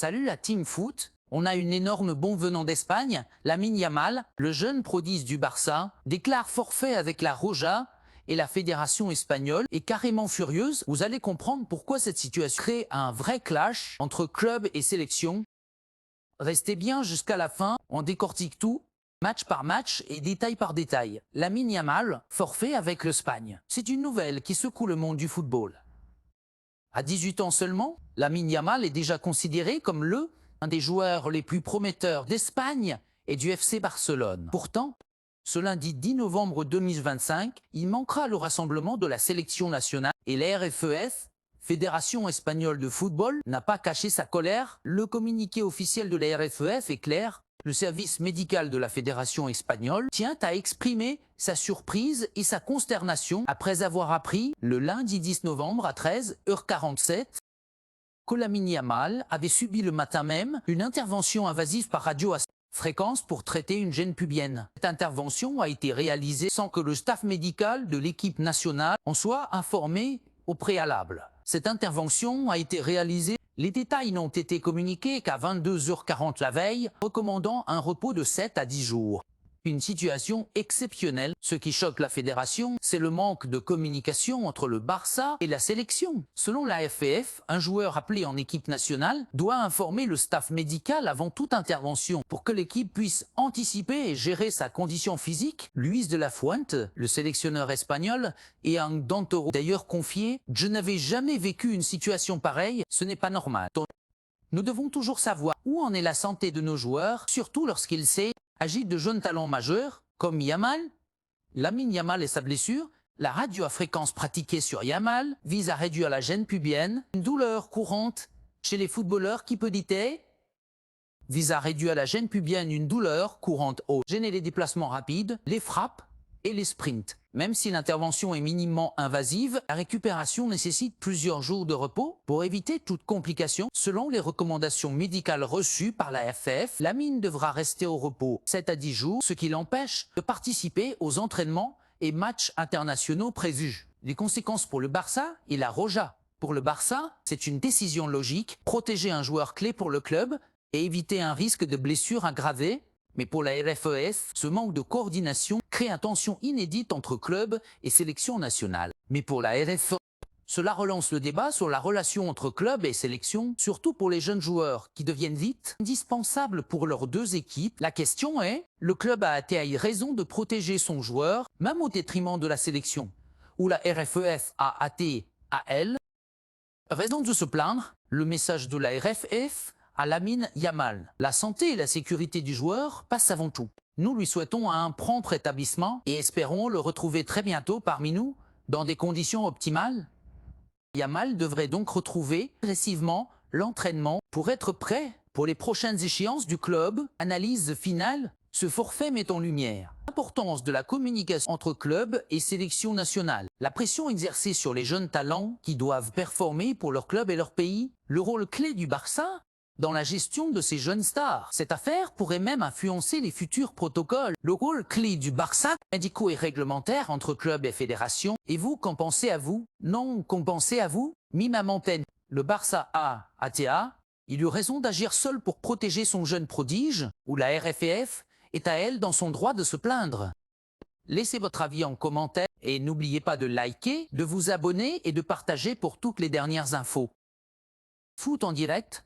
Salut la team foot, on a une énorme bombe venant d'Espagne. Lamine Yamal, le jeune prodige du Barça, déclare forfait avec la Roja et la fédération espagnole est carrément furieuse. Vous allez comprendre pourquoi cette situation crée un vrai clash entre club et sélection. Restez bien jusqu'à la fin, on décortique tout, match par match et détail par détail. Lamine Yamal, forfait avec l'Espagne. C'est une nouvelle qui secoue le monde du football. À 18 ans seulement, Lamine Yamal est déjà considéré comme un des joueurs les plus prometteurs d'Espagne et du FC Barcelone. Pourtant, ce lundi 10 novembre 2025, il manquera le rassemblement de la sélection nationale et la RFEF, Fédération espagnole de football, n'a pas caché sa colère. Le communiqué officiel de la RFEF est clair. Le service médical de la Fédération espagnole tient à exprimer sa surprise et sa consternation après avoir appris, le lundi 10 novembre à 13h47, que Lamine Yamal avait subi le matin même une intervention invasive par radio-fréquence pour traiter une gêne pubienne. Cette intervention a été réalisée sans que le staff médical de l'équipe nationale en soit informé au préalable. Cette intervention a été réalisée. Les détails n'ont été communiqués qu'à 22h40 la veille, recommandant un repos de 7 à 10 jours. Une situation exceptionnelle. Ce qui choque la fédération, c'est le manque de communication entre le Barça et la sélection. Selon la FPF, un joueur appelé en équipe nationale doit informer le staff médical avant toute intervention pour que l'équipe puisse anticiper et gérer sa condition physique. Luis de la Fuente, le sélectionneur espagnol, et un Dantoro d'ailleurs confié « Je n'avais jamais vécu une situation pareille, ce n'est pas normal ». Nous devons toujours savoir où en est la santé de nos joueurs, surtout lorsqu'il s'agit de jeunes talents majeurs, comme Yamal. Lamine Yamal et sa blessure, la radio à fréquence pratiquée sur Yamal vise à réduire la gêne pubienne, une douleur courante chez les footballeurs qui peut vise à réduire la gêne pubienne, une douleur courante gêner les déplacements rapides, les frappes et les sprints. Même si l'intervention est minimement invasive, la récupération nécessite plusieurs jours de repos pour éviter toute complication. Selon les recommandations médicales reçues par la FF, Lamine devra rester au repos 7 à 10 jours, ce qui l'empêche de participer aux entraînements et matchs internationaux prévus. Les conséquences pour le Barça et la Roja. Pour le Barça, c'est une décision logique, protéger un joueur clé pour le club et éviter un risque de blessure aggravée. Mais pour la RFEF, ce manque de coordination crée une tension inédite entre club et sélection nationale. Mais pour la RFEF, cela relance le débat sur la relation entre club et sélection, surtout pour les jeunes joueurs qui deviennent vite indispensables pour leurs deux équipes. La question est, le club a-t-il raison de protéger son joueur, même au détriment de la sélection, ou la RFEF a-t-elle raison de se plaindre? Le message de la RFEF à Lamine Yamal. La santé et la sécurité du joueur passent avant tout. Nous lui souhaitons un prompt rétablissement et espérons le retrouver très bientôt parmi nous, dans des conditions optimales. Yamal devrait donc retrouver progressivement l'entraînement pour être prêt pour les prochaines échéances du club. Analyse finale, ce forfait met en lumière l'importance de la communication entre club et sélection nationale. La pression exercée sur les jeunes talents qui doivent performer pour leur club et leur pays. Le rôle clé du Barça dans la gestion de ces jeunes stars. Cette affaire pourrait même influencer les futurs protocoles. Le rôle clé du Barça, médicaux et réglementaire entre club et fédération. Et vous, qu'en pensez à vous? Non, qu'en pensez à vous? Mima Montaigne, le Barça a il eut raison d'agir seul pour protéger son jeune prodige, ou la RFEF est à elle dans son droit de se plaindre. Laissez votre avis en commentaire et n'oubliez pas de liker, de vous abonner et de partager pour toutes les dernières infos. Foot en direct,